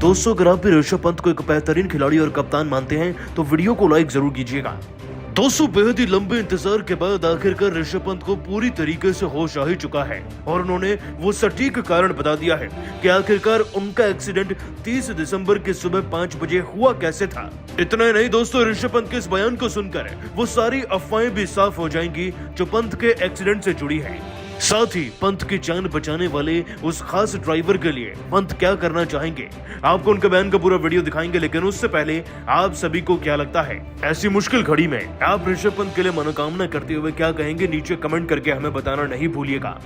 दोस्तों अगर आप भी ऋषभ पंत को एक बेहतरीन खिलाड़ी और कप्तान मानते हैं तो वीडियो को लाइक जरूर कीजिएगा। दोस्तों बेहद ही लंबे इंतजार के बाद आखिरकार ऋषभ पंत को पूरी तरीके से होश आ ही चुका है और उन्होंने वो सटीक कारण बता दिया है कि आखिरकार उनका एक्सीडेंट 30 दिसंबर की सुबह 5 बजे हुआ कैसे था। इतना ही नहीं दोस्तों, ऋषभ पंत के इस बयान को सुनकर वो सारी अफवाहें भी साफ हो जाएंगी जो पंत के एक्सीडेंट से जुड़ी है। साथ ही पंत की जान बचाने वाले उस खास ड्राइवर के लिए पंत क्या करना चाहेंगे, आपको उनके बयान का पूरा वीडियो दिखाएंगे। लेकिन उससे पहले आप सभी को क्या लगता है, ऐसी मुश्किल घड़ी में आप ऋषभ पंत के लिए मनोकामना करते हुए क्या कहेंगे, नीचे कमेंट करके हमें बताना नहीं भूलिएगा।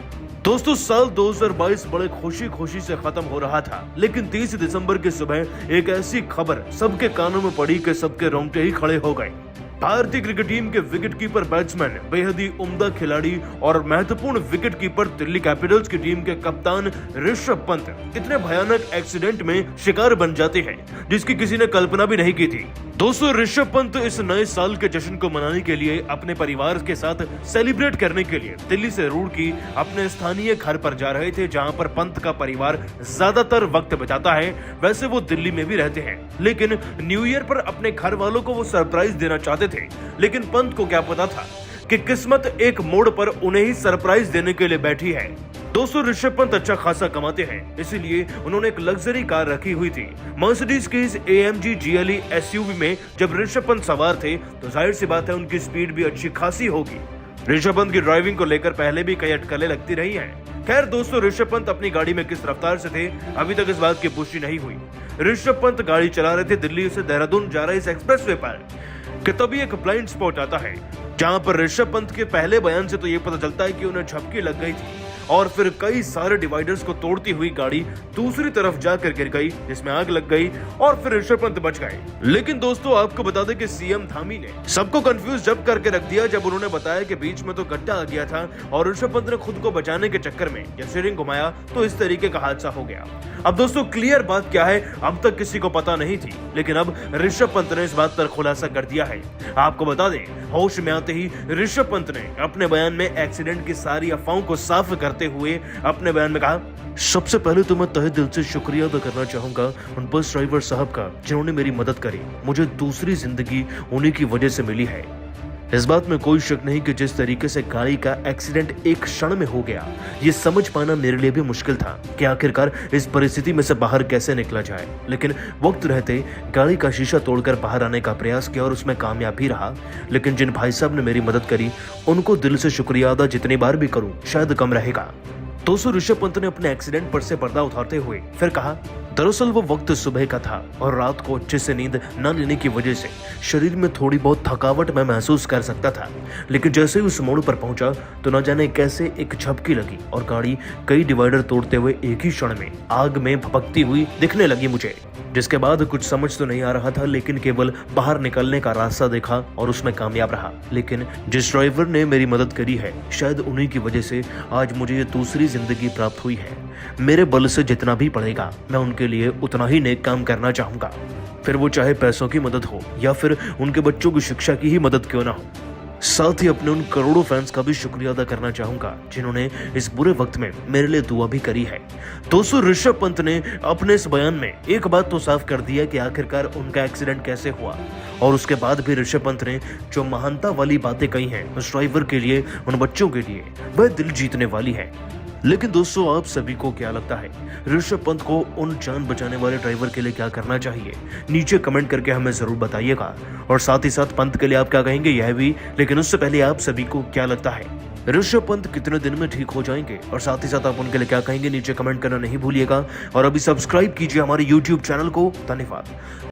दोस्तों साल 2022 बड़े खुशी से खत्म हो रहा था, लेकिन 30 दिसंबर की सुबह एक ऐसी खबर सबके कानों में पड़ी कि सबके रोंगटे ही खड़े हो गए। भारतीय क्रिकेट टीम के विकेटकीपर बैट्समैन, बेहद ही उम्दा खिलाड़ी और महत्वपूर्ण विकेटकीपर दिल्ली कैपिटल्स की टीम के कप्तान ऋषभ पंत इतने भयानक एक्सीडेंट में शिकार बन जाते हैं जिसकी किसी ने कल्पना भी नहीं की थी। दोस्तों ऋषभ पंत इस नए साल के जश्न को मनाने के लिए अपने परिवार के साथ सेलिब्रेट करने के लिए दिल्ली से रुड़की अपने स्थानीय घर पर जा रहे थे, जहां पर पंत का परिवार ज्यादातर वक्त बिताता है। वैसे वो दिल्ली में भी रहते हैं, लेकिन न्यू ईयर पर अपने घर वालों को वो सरप्राइज देना चाहते थे। लेकिन पंत को क्या पता था कि किस्मत एक मोड़ पर उन्हें ही सरप्राइज देने के लिए बैठी है। दोस्तों ऋषभ पंत अच्छा खासा कमाते हैं, इसीलिए उन्होंने एक लग्जरी कार रखी हुई थी। मर्सिडीज की इस AMG GLE SUV में जब ऋषभ पंत सवार थे तो जाहिर सी बात है उनकी स्पीड भी अच्छी खासी होगी। ऋषभ पंत की ड्राइविंग को लेकर पहले भी कई अटकलें लगती रही हैं। खैर दोस्तों, ऋषभ पंत अपनी गाड़ी में किस रफ्तार से थे अभी तक इस बात की पुष्टि नहीं हुई। ऋषभ पंत गाड़ी चला रहे थे दिल्ली से देहरादून जा रहे इस एक्सप्रेसवे पर कि तभी एक ब्लाइंड स्पॉट आता है, जहां पर ऋषभ पंत के पहले बयान से तो ये पता चलता है कि उन्हें झपकी लग गई थी और फिर कई सारे डिवाइडर्स को तोड़ती हुई गाड़ी दूसरी तरफ जाकर गिर गई, जिसमें आग लग गई और फिर ऋषभ पंत बच गए। लेकिन दोस्तों आपको बता दें कि सीएम धामी ने सबको कंफ्यूज जब करके रख दिया जब उन्होंने बताया कि बीच में तो गड्ढा आ गया था और ऋषभ पंत ने खुद को बचाने के चक्कर में जब स्टीयरिंग घुमाया तो इस तरीके का हादसा हो गया। अब दोस्तों क्लियर बात क्या है, अब तक किसी को पता नहीं थी, लेकिन अब ऋषभ पंत ने इस बात पर खुलासा कर दिया है। आपको बता दें, होश में आते ही ऋषभ पंत ने अपने बयान में एक्सीडेंट की सारी अफवाहों को साफ करते हुए अपने बयान में कहा, सबसे पहले तो मैं तहे दिल से शुक्रिया अदा करना चाहूंगा उन बस ड्राइवर साहब का जिन्होंने मेरी मदद करी। मुझे दूसरी जिंदगी उन्हीं की वजह से मिली है। इस बात में कोई शक नहीं कि जिस तरीके से गाड़ी का एक्सीडेंट एक क्षण में हो गया, ये समझ पाना मेरे लिए भी मुश्किल था कि आखिरकार इस परिस्थिति में से बाहर कैसे निकला जाए। लेकिन वक्त रहते गाड़ी का शीशा तोड़कर बाहर आने का प्रयास किया और उसमें कामयाब भी रहा। लेकिन जिन भाई साहब ने मेरी मदद करी उनको दिल से शुक्रिया अदा जितनी बार भी करूं शायद कम रहेगा। दोस्तों ऋषभ पंत ने अपने एक्सीडेंट पर से पर्दा उतारते हुए फिर कहा, दरअसल वो वक्त सुबह का था और रात को अच्छे से नींद न लेने की वजह से शरीर में थोड़ी बहुत थकावट मैं महसूस कर सकता था। लेकिन जैसे ही उस मोड़ पर पहुंचा तो न जाने कैसे एक झपकी लगी और गाड़ी कई डिवाइडर तोड़ते हुए एक ही क्षण में आग में भभकती हुई दिखने लगी मुझे, जिसके बाद कुछ समझ तो नहीं आ रहा था, लेकिन केवल बाहर निकलने का रास्ता देखा और उसमें कामयाब रहा। लेकिन जिस ड्राइवर ने मेरी मदद करी है शायद उन्हीं की वजह से आज मुझे ये दूसरी जिंदगी प्राप्त हुई है। मेरे बल से जितना भी पड़ेगा मैं उनके लिए उतना ही नेक काम करना चाहूंगा, फिर वो चाहे पैसों की मदद हो या फिर उनके बच्चों की शिक्षा की ही मदद क्यों ना हो। साथ ही अपने उन करोड़ों फैंस का भी शुक्रिया अदा करना चाहूंगा जिन्होंने इस बुरे वक्त में मेरे लिए दुआ भी करी है। दोस्तों ऋषभ पंत ने अपने इस बयान में एक बात तो साफ कर दिया कि आखिरकार उनका एक्सीडेंट कैसे हुआ, और उसके बाद भी ऋषभ पंत ने जो महानता वाली बातें कही हैं उस ड्राइवर के लिए, उन बच्चों के लिए, वह दिल जीतने वाली है। लेकिन दोस्तों आप सभी को क्या लगता है, ऋषभ पंत को उन जान बचाने वाले ड्राइवर के लिए क्या करना चाहिए, नीचे कमेंट करके हमें जरूर बताइएगा। और साथ ही साथ पंत के लिए आप क्या कहेंगे यह भी। लेकिन उससे पहले आप सभी को क्या लगता है, ऋषभ पंत कितने दिन में ठीक हो जाएंगे, और साथ ही साथ आप उनके लिए क्या कहेंगे नीचे कमेंट करना नहीं भूलिएगा। और अभी सब्सक्राइब कीजिए हमारे YouTube चैनल को। धन्यवाद।